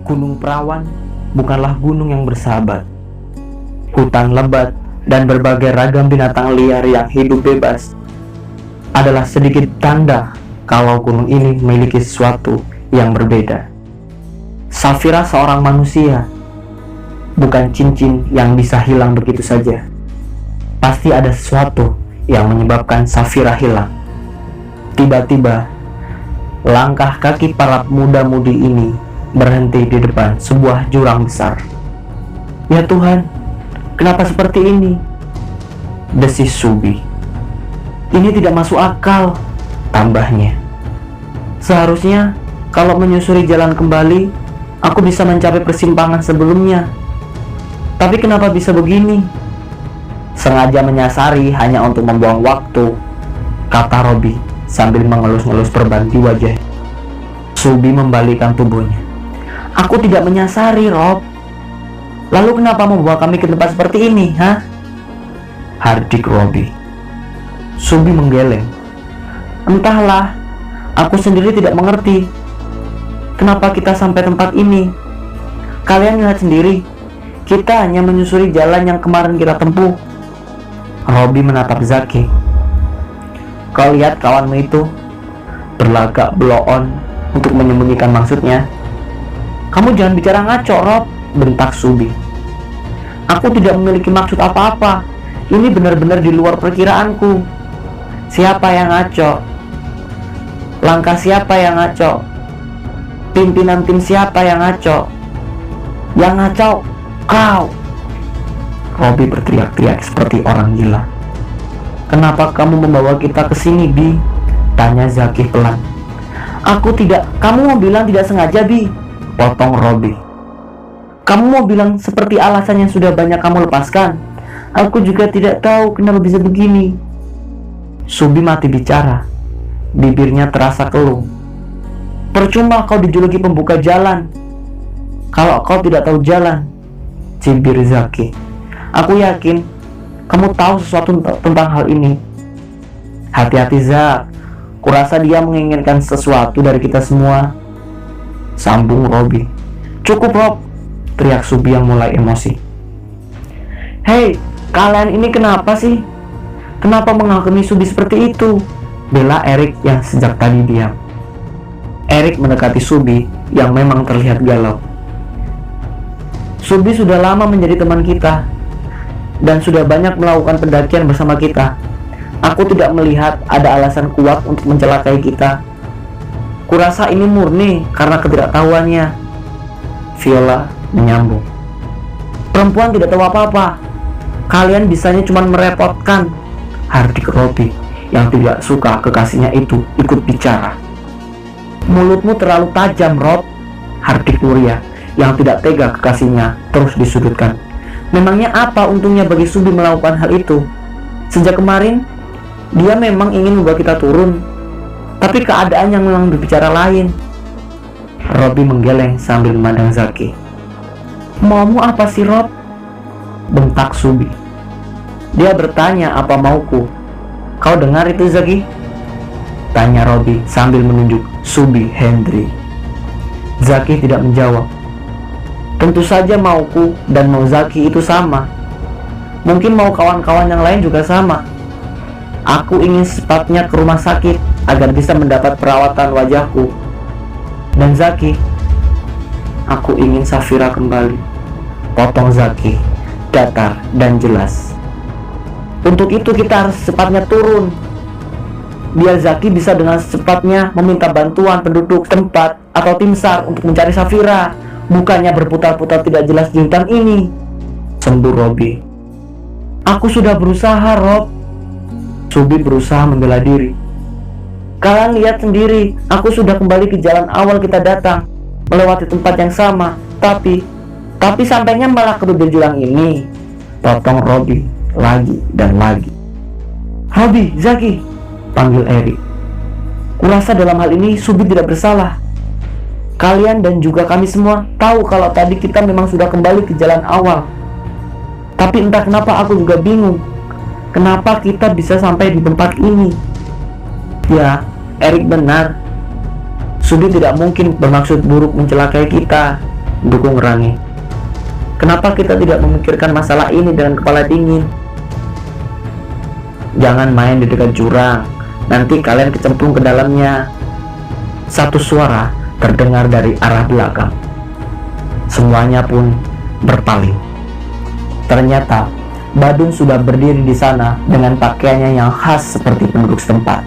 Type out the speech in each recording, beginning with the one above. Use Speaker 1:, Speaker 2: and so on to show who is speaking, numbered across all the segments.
Speaker 1: Gunung Perawan bukanlah gunung yang bersahabat. Hutan lebat dan berbagai ragam binatang liar yang hidup bebas adalah sedikit tanda kalau gunung ini memiliki sesuatu yang berbeda. Safira seorang manusia, bukan cincin yang bisa hilang begitu saja. Pasti ada sesuatu yang menyebabkan Safira hilang. Tiba-tiba, langkah kaki para muda-mudi ini berhenti di depan sebuah jurang besar. "Ya Tuhan, kenapa seperti ini?" desis Subi. "Ini tidak masuk akal," tambahnya. "Seharusnya kalau menyusuri jalan kembali, aku bisa mencapai persimpangan sebelumnya. Tapi kenapa bisa begini?" "Sengaja menyasari hanya untuk membuang waktu," kata Robi sambil mengelus-ngelus perban di wajah. Subi membalikkan tubuhnya. "Aku tidak menyasari, Rob. Lalu kenapa membawa kami ke tempat seperti ini, ha?" hardik Robi. Subi menggeleng. "Entahlah, aku sendiri tidak mengerti. Kenapa kita sampai tempat ini? Kalian lihat sendiri, kita hanya menyusuri jalan yang kemarin kita tempuh." Robi menatap Zaki. "Kau lihat kawanmu itu berlagak blow-on untuk menyembunyikan maksudnya." "Kamu jangan bicara ngaco, Rob," bentak Subi. "Aku tidak memiliki maksud apa-apa. Ini benar-benar di luar perkiraanku." "Siapa yang ngaco? Langkah siapa yang ngaco? Pimpinan tim siapa yang ngaco?" "Yang ngaco kau!" Robi berteriak-teriak seperti orang gila. "Kenapa kamu membawa kita ke sini, Bi?" tanya Zaki pelan. "Aku tidak, kamu mau bilang tidak sengaja, Bi," potong Robi. "Kamu mau bilang seperti alasan yang sudah banyak kamu lepaskan. Aku juga tidak tahu kenapa bisa begini." Subi mati bicara. Bibirnya terasa keluh. "Percuma kau dijuluki pembuka jalan kalau kau tidak tahu jalan," cibir Zaki. "Aku yakin kamu tahu sesuatu tentang hal ini." "Hati-hati, Zak. Kurasa dia menginginkan sesuatu dari kita semua," sambung Robi. "Cukup, Rob," teriak Subi yang mulai emosi. "Hei, kalian ini kenapa sih? Kenapa menghakimi Subi seperti itu?" bela Erik yang sejak tadi diam. Erik mendekati Subi yang memang terlihat galau. "Subi sudah lama menjadi teman kita dan sudah banyak melakukan pendakian bersama kita. Aku tidak melihat ada alasan kuat untuk mencelakai kita. Kurasa ini murni karena ketidaktahuannya," Viola menyambung. "Perempuan tidak tahu apa-apa. Kalian bisanya cuma merepotkan," hardik Robi yang tidak suka kekasihnya itu ikut bicara. "Mulutmu terlalu tajam, Rob," hardik Nuria yang tidak tega kekasihnya terus disudutkan. "Memangnya apa untungnya bagi Subi melakukan hal itu? Sejak kemarin, dia memang ingin membawa kita turun, tapi keadaan yang memang berbicara lain." Robi menggeleng sambil memandang Zaki. "Maumu apa sih, Rob?" bentak Subi. "Dia bertanya apa mauku. Kau dengar itu, Zaki?" tanya Robi sambil menunjuk Subi Hendri. Zaki tidak menjawab. "Tentu saja mauku dan mau Zaki itu sama. Mungkin mau kawan-kawan yang lain juga sama. Aku ingin secepatnya ke rumah sakit agar bisa mendapat perawatan wajahku. Dan Zaki, aku ingin Safira kembali," potong Zaki datar dan jelas. "Untuk itu kita harus secepatnya turun, biar Zaki bisa dengan secepatnya meminta bantuan penduduk tempat atau tim SAR untuk mencari Safira, bukannya berputar-putar tidak jelas di hutan ini," sembur Robi. "Aku sudah berusaha, Rob." Subi berusaha membela diri. "Kalian lihat sendiri, aku sudah kembali ke jalan awal kita datang, melewati tempat yang sama, tapi sampainya malah ke bibir jurang ini," potong Robi lagi dan lagi. "Robi, Zaki," panggil Erik. "Kurasa dalam hal ini Subi tidak bersalah. Kalian dan juga kami semua tahu kalau tadi kita memang sudah kembali ke jalan awal. Tapi entah kenapa aku juga bingung. Kenapa kita bisa sampai di tempat ini?" "Ya, Erik benar. Subi tidak mungkin bermaksud buruk mencelakai kita. dukung Rani. Kenapa kita tidak memikirkan masalah ini dengan kepala dingin? Jangan main di dekat jurang, nanti kalian kecemplung ke dalamnya. Satu suara terdengar dari arah belakang. Semuanya pun berpaling. Ternyata Badun sudah berdiri di sana dengan pakaiannya yang khas seperti penduduk setempat.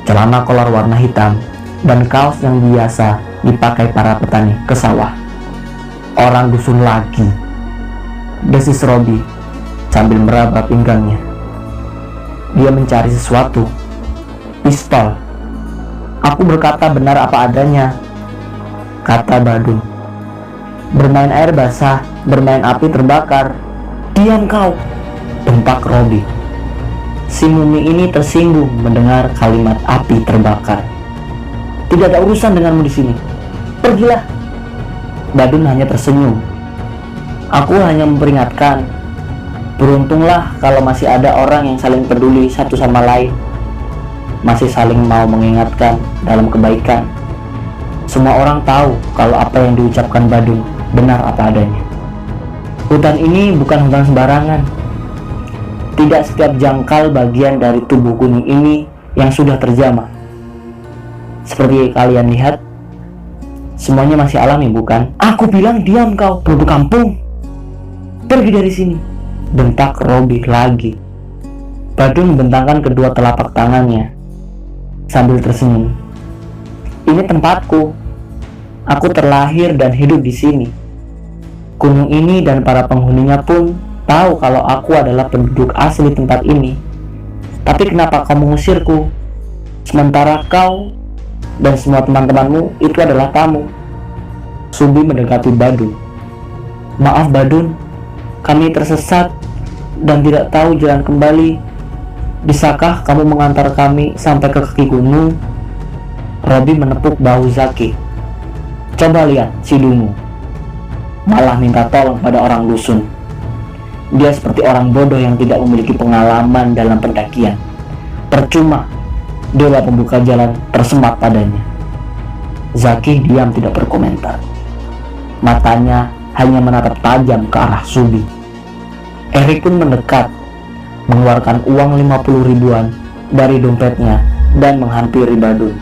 Speaker 1: Celana kolor warna hitam dan kaos yang biasa dipakai para petani ke sawah. Orang dusun lagi, desis Robi sambil meraba pinggangnya. Dia mencari sesuatu. Pistol. Aku berkata benar apa adanya, kata Badun. Bermain air basah, bermain api terbakar. Diam kau, bentak Robi. Si mumi ini tersinggung mendengar kalimat api terbakar. Tidak ada urusan denganmu di sini. Pergilah. Badun hanya tersenyum. Aku hanya memperingatkan. Beruntunglah kalau masih ada orang yang saling peduli satu sama lain. Masih saling mau mengingatkan dalam kebaikan. Semua orang tahu kalau apa yang diucapkan Badun benar apa adanya. Hutan ini bukan hutan sembarangan. Tidak setiap jangkal bagian dari tubuh kuning ini yang sudah terjamah. Seperti kalian lihat, semuanya masih alami, bukan? Aku bilang diam kau, penduduk kampung. Pergi dari sini, bentak Robi lagi. Badun membentangkan kedua telapak tangannya sambil tersenyum. Ini tempatku. Aku terlahir dan hidup di sini. Gunung ini dan para penghuninya pun tahu kalau aku adalah penduduk asli tempat ini. Tapi kenapa kau mengusirku? Sementara kau dan semua teman-temanmu itu adalah tamu. Subi mendekati Badun. Maaf Badun, kami tersesat dan tidak tahu jalan kembali. Bisakah kamu mengantar kami sampai ke kaki gunung? Robi menepuk bahu Zaki. Coba lihat si Dungu. Malah minta tolong pada orang dusun. Dia seperti orang bodoh yang tidak memiliki pengalaman dalam pendakian. Percuma, dewa pembuka jalan tersemat padanya. Zaki diam tidak berkomentar. Matanya hanya menatap tajam ke arah Subi. Erik pun mendekat, mengeluarkan uang 50 ribuan dari dompetnya dan menghampiri Badun.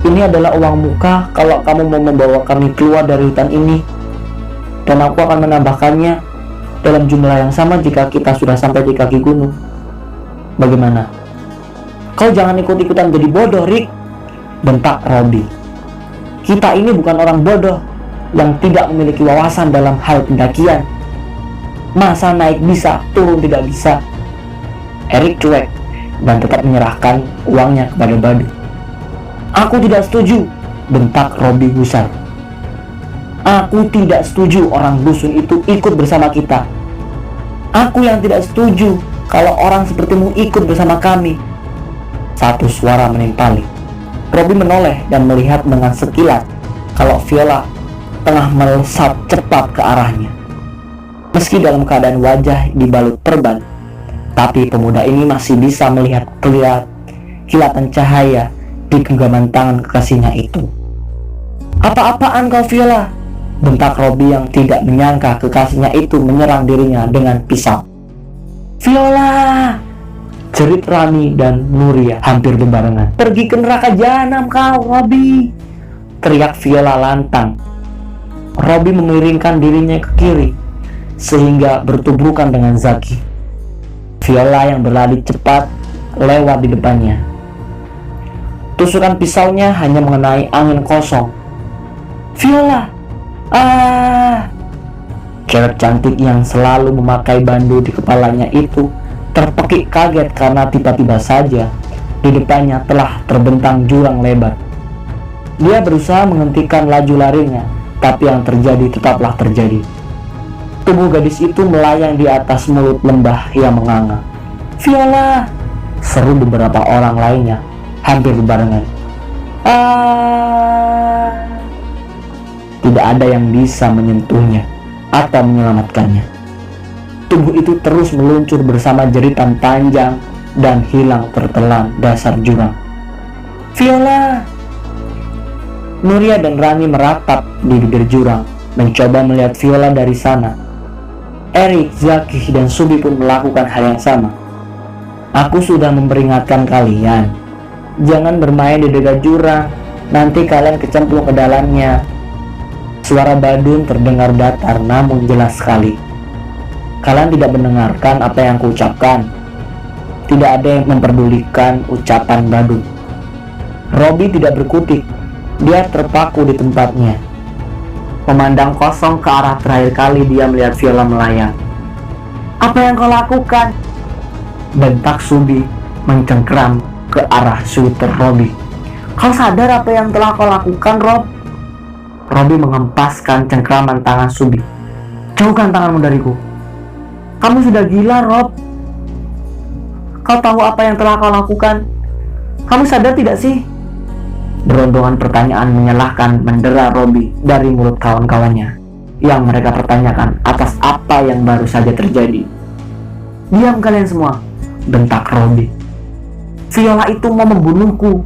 Speaker 1: Ini adalah uang muka kalau kamu mau membawa kami keluar dari hutan ini. Dan aku akan menambahkannya dalam jumlah yang sama jika kita sudah sampai di kaki gunung. Bagaimana? Kau jangan ikut-ikutan jadi bodoh, Rick, bentak Robi. Kita ini bukan orang bodoh yang tidak memiliki wawasan dalam hal pendakian. Masa naik bisa, turun tidak bisa? Erik cuek dan tetap menyerahkan uangnya kepada Badun. Aku tidak setuju, bentak Robi gusar. Aku tidak setuju orang dusun itu ikut bersama kita. Aku yang tidak setuju kalau orang sepertimu ikut bersama kami. Satu suara menimpali. Robi menoleh dan melihat dengan sekilas kalau Viola tengah melesat cepat ke arahnya. Meski dalam keadaan wajah dibalut perban, tapi pemuda ini masih bisa melihat kilatan cahaya di genggaman tangan kekasihnya itu. Apa-apaan kau Viola? Bentak Robi yang tidak menyangka kekasihnya itu menyerang dirinya dengan pisau. Viola! Jerit Rani dan Nuria hampir berbarengan. Pergi ke neraka jahanam kau, Robi! Teriak Viola lantang. Robi memiringkan dirinya ke kiri sehingga bertubrukan dengan Zaki. Viola yang berlari cepat lewat di depannya. Tusukan pisaunya hanya mengenai angin kosong. Viola! Cewek cantik yang selalu memakai bandu di kepalanya itu terpekik kaget karena tiba-tiba saja di depannya telah terbentang jurang lebar. Dia berusaha menghentikan laju larinya, tapi yang terjadi tetaplah terjadi. Tubuh gadis itu melayang di atas mulut lembah yang menganga. Viola! Seru beberapa orang lainnya hampir berbarengan. Tidak ada yang bisa menyentuhnya atau menyelamatkannya. Tubuh itu terus meluncur bersama jeritan panjang dan hilang tertelan dasar jurang. Viola! Nuria dan Rani meratap di bibir jurang mencoba melihat Viola dari sana. Erik, Zaki, dan Subi pun melakukan hal yang sama. Aku sudah memperingatkan kalian, jangan bermain di dekat jurang, nanti kalian kecemplung ke dalamnya. Suara Badun terdengar datar namun jelas sekali. Kalian tidak mendengarkan apa yang kuucapkan. Tidak ada yang memperdulikan ucapan Badun. Robi tidak berkutik, dia terpaku di tempatnya. Memandang kosong ke arah terakhir kali dia melihat Viola melayang. "Apa yang kau lakukan?" bentak Subi mencengkeram ke arah sweater Robi. "Kau sadar apa yang telah kau lakukan, Rob?" Robi mengempaskan cengkeraman tangan Subi. "Jauhkan tanganmu dariku. Kamu sudah gila, Rob. Kau tahu apa yang telah kau lakukan? Kamu sadar tidak sih?" Berombongan pertanyaan menyalahkan mendera Robi dari mulut kawan-kawannya yang mereka pertanyakan atas apa yang baru saja terjadi. "Diam kalian semua," bentak Robi. "Viola itu mau membunuhku.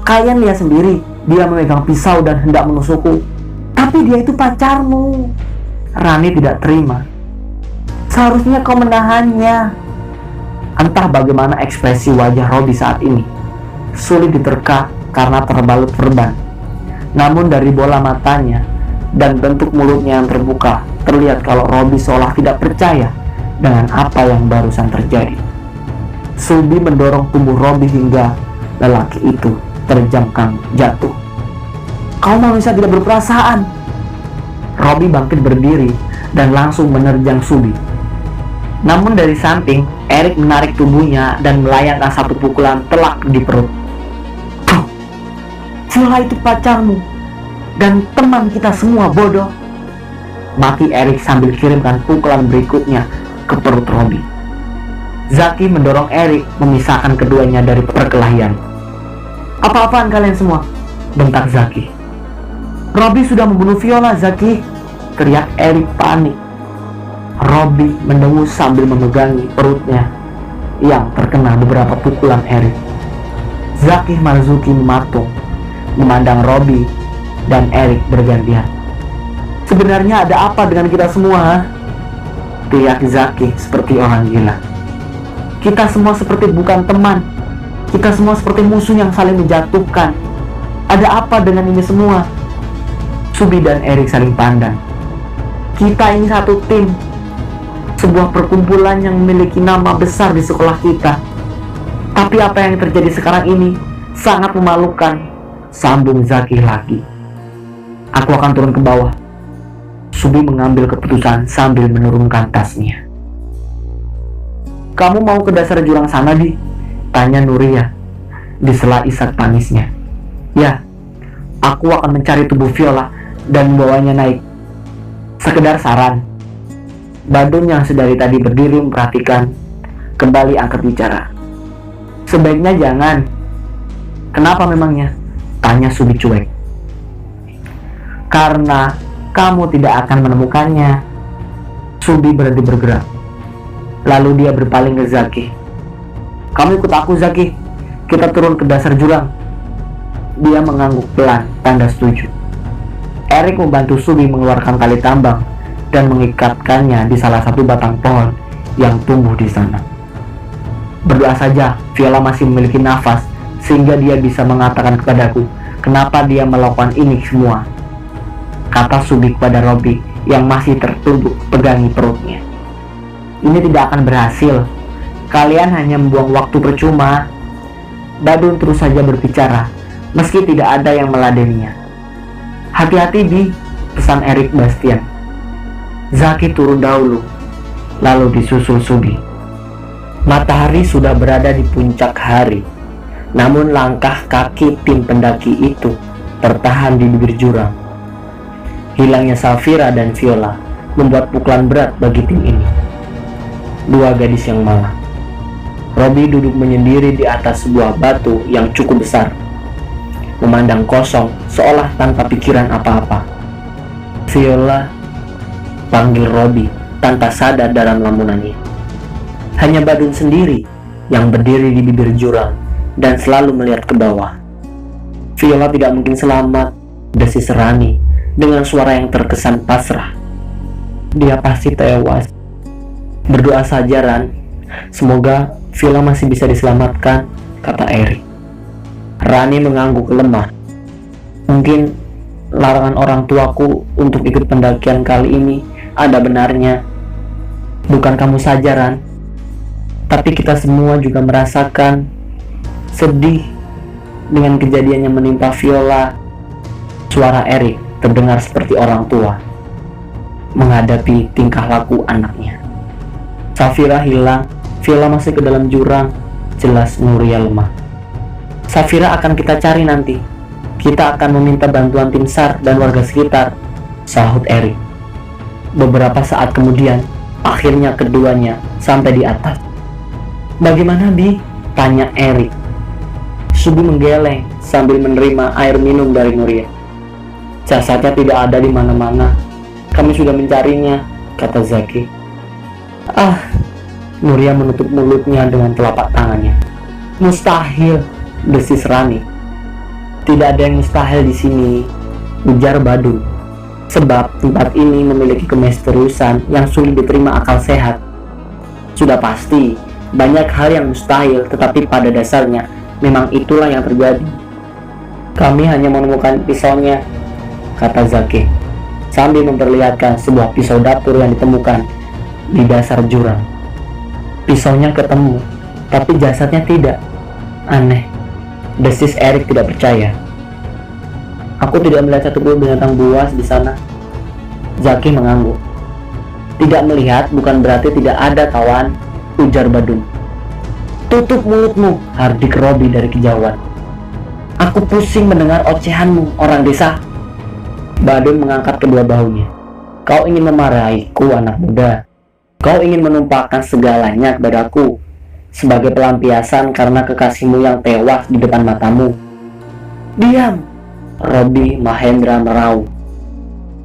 Speaker 1: Kalian lihat sendiri, dia memegang pisau dan hendak menusukku. Tapi dia itu pacarmu." Rani tidak terima. "Seharusnya kau menahannya." Entah bagaimana ekspresi wajah Robi saat ini. Sulit diterka karena terbalut perban. Namun dari bola matanya dan bentuk mulutnya yang terbuka, terlihat kalau Robi seolah tidak percaya dengan apa yang barusan terjadi. Subi mendorong tubuh Robi hingga lelaki itu terjangkang jatuh. "Kau manusia tidak berperasaan." Robi bangkit berdiri dan langsung menerjang Subi. Namun dari samping, Erik menarik tubuhnya dan melayangkan satu pukulan telak di perut. "Viola itu pacarmu dan teman kita semua, bodoh," maki Erik sambil kirimkan pukulan berikutnya ke perut Robi. Zaki mendorong Erik memisahkan keduanya dari perkelahian. "Apa-apaan kalian semua?" bentak Zaki. "Robi sudah membunuh Viola, Zaki," teriak Erik panik. Robi mendengus sambil memegangi perutnya yang terkena beberapa pukulan Erik. Zaki Marzuki mematung, memandang Robi dan Erik bergantian. "Sebenarnya ada apa dengan kita semua, ha?" teriak Zaki seperti orang gila. "Kita semua seperti bukan teman. Kita semua seperti musuh yang saling menjatuhkan. Ada apa dengan ini semua?" Subi dan Erik saling pandang. "Kita ini satu tim, sebuah perkumpulan yang memiliki nama besar di sekolah kita. Tapi apa yang terjadi sekarang ini sangat memalukan," sambung Zaki lagi. "Aku akan turun ke bawah." Subi mengambil keputusan sambil menurunkan tasnya. "Kamu mau ke dasar jurang sana, Di?" tanya Nuria di sela isak tangisnya. "Ya, aku akan mencari tubuh Viola dan membawanya naik. Sekedar saran." Badun yang sedari tadi berdiri memperhatikan kembali angkat bicara. "Sebaiknya jangan." "Kenapa memangnya?" tanya Subi cuek. "Karena kamu tidak akan menemukannya." Subi berhenti bergerak. Lalu dia berpaling ke Zaki. "Kamu ikut aku, Zaki. Kita turun ke dasar jurang." Dia mengangguk pelan, tanda setuju. Erik membantu Subi mengeluarkan tali tambang dan mengikatkannya di salah satu batang pohon yang tumbuh di sana. "Berdoa saja Viola masih memiliki nafas sehingga dia bisa mengatakan kepadaku kenapa dia melakukan ini semua," kata Subi kepada Robi yang masih tertunduk pegangi perutnya. "Ini tidak akan berhasil. Kalian hanya membuang waktu percuma." Badun terus saja berbicara meski tidak ada yang meladeninya. "Hati-hati, Di," pesan Erik Bastian. Zaki turun dahulu, lalu disusul Subi. Matahari sudah berada di puncak hari, namun langkah kaki tim pendaki itu tertahan di bibir jurang. Hilangnya Safira dan Viola membuat pukulan berat bagi tim ini. Dua gadis yang malang. Robi duduk menyendiri di atas sebuah batu yang cukup besar, memandang kosong seolah tanpa pikiran apa-apa. "Viola," panggil Robi tanpa sadar dalam lamunannya. Hanya Badun sendiri yang berdiri di bibir jurang dan selalu melihat ke bawah. "Viola tidak mungkin selamat," desis Rani dengan suara yang terkesan pasrah. Dia pasti tewas. Berdoa saja, Ran. Semoga Viola masih bisa diselamatkan, kata Erik. Rani mengangguk lemah. Mungkin larangan orang tuaku untuk ikut pendakian kali ini ada benarnya. Bukan kamu saja, Ran, tapi kita semua juga merasakan sedih dengan kejadian yang menimpa Viola. Suara Erik terdengar seperti orang tua menghadapi tingkah laku anaknya. Safira hilang, Viola masih ke dalam jurang. Jelas Nuria lemah. Safira akan kita cari nanti. Kita akan meminta bantuan tim SAR dan warga sekitar, sahut Erik. Beberapa saat kemudian, akhirnya keduanya sampai di atas. Bagaimana, Bi? Tanya Erik. Subi menggeleng sambil menerima air minum dari Nuria. Jasadnya tidak ada di mana-mana. Kami sudah mencarinya, kata Zaki. Nuria menutup mulutnya dengan telapak tangannya. Mustahil, desis Rani. Tidak ada yang mustahil di sini, ujar Badun. Sebab tempat ini memiliki kemisteriusan yang sulit diterima akal sehat. Sudah pasti, banyak hal yang mustahil, tetapi pada dasarnya memang itulah yang terjadi. Kami hanya menemukan pisaunya, kata Zaki, sambil memperlihatkan sebuah pisau dapur yang ditemukan di dasar jurang. Pisaunya ketemu, tapi jasadnya tidak. Aneh, desis Erik tidak percaya. Aku tidak melihat satu binatang buas di sana. Zaki mengangguk. Tidak melihat bukan berarti tidak ada, kawan, ujar Badun. Tutup mulutmu, hardik Robi dari kejauhan. Aku pusing mendengar ocehanmu, orang desa. Badun mengangkat kedua bahunya. Kau ingin memarahiku, anak muda. Kau ingin menumpahkan segalanya kepadaku sebagai pelampiasan karena kekasihmu yang tewas di depan matamu. Diam, Robi Mahendra meraung.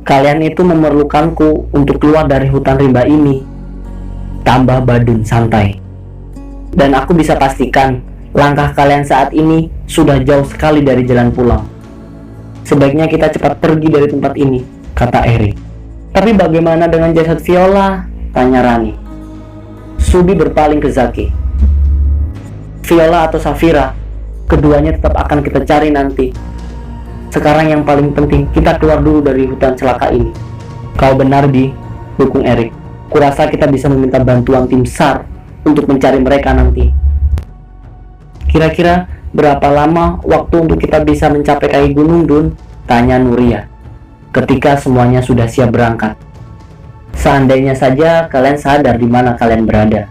Speaker 1: Kalian itu memerlukanku untuk keluar dari hutan rimba ini, tambah Badun santai. Dan aku bisa pastikan langkah kalian saat ini sudah jauh sekali dari jalan pulang. Sebaiknya kita cepat pergi dari tempat ini, kata Erik. Tapi bagaimana dengan jasad Viola? Tanya Rani. Subi berpaling ke Zaki. Viola atau Safira, keduanya tetap akan kita cari nanti. Sekarang yang paling penting, kita keluar dulu dari hutan celaka ini. Kau benar, Bi, dukung Erik. Kurasa kita bisa meminta bantuan tim SAR untuk mencari mereka nanti. Kira-kira berapa lama waktu untuk kita bisa mencapai kaki gunung, Dun? Tanya Nuria, ketika semuanya sudah siap berangkat. Seandainya saja kalian sadar di mana kalian berada.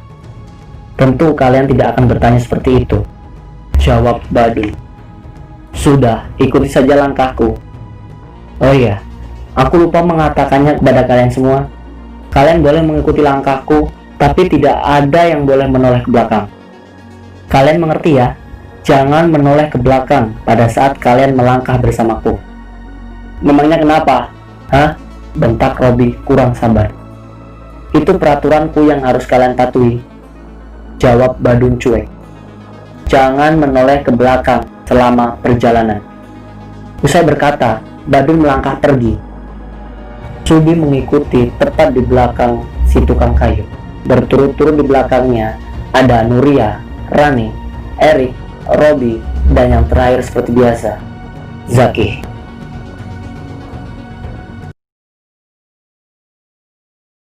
Speaker 1: Tentu kalian tidak akan bertanya seperti itu, jawab Badun. Sudah, ikuti saja langkahku. Oh iya, aku lupa mengatakannya kepada kalian semua. Kalian boleh mengikuti langkahku, tapi tidak ada yang boleh menoleh ke belakang. Kalian mengerti ya? Jangan menoleh ke belakang pada saat kalian melangkah bersamaku. Memangnya kenapa? Hah? Bentak Robi kurang sabar. Itu peraturanku yang harus kalian patuhi, jawab Badun cuek. Jangan menoleh ke belakang selama perjalanan. Usai berkata, Badun melangkah pergi. Subi mengikuti tepat di belakang si tukang kayu. Berturut-turut di belakangnya ada Nuria, Rani, Erik, Robi, dan yang terakhir seperti biasa, Zaki.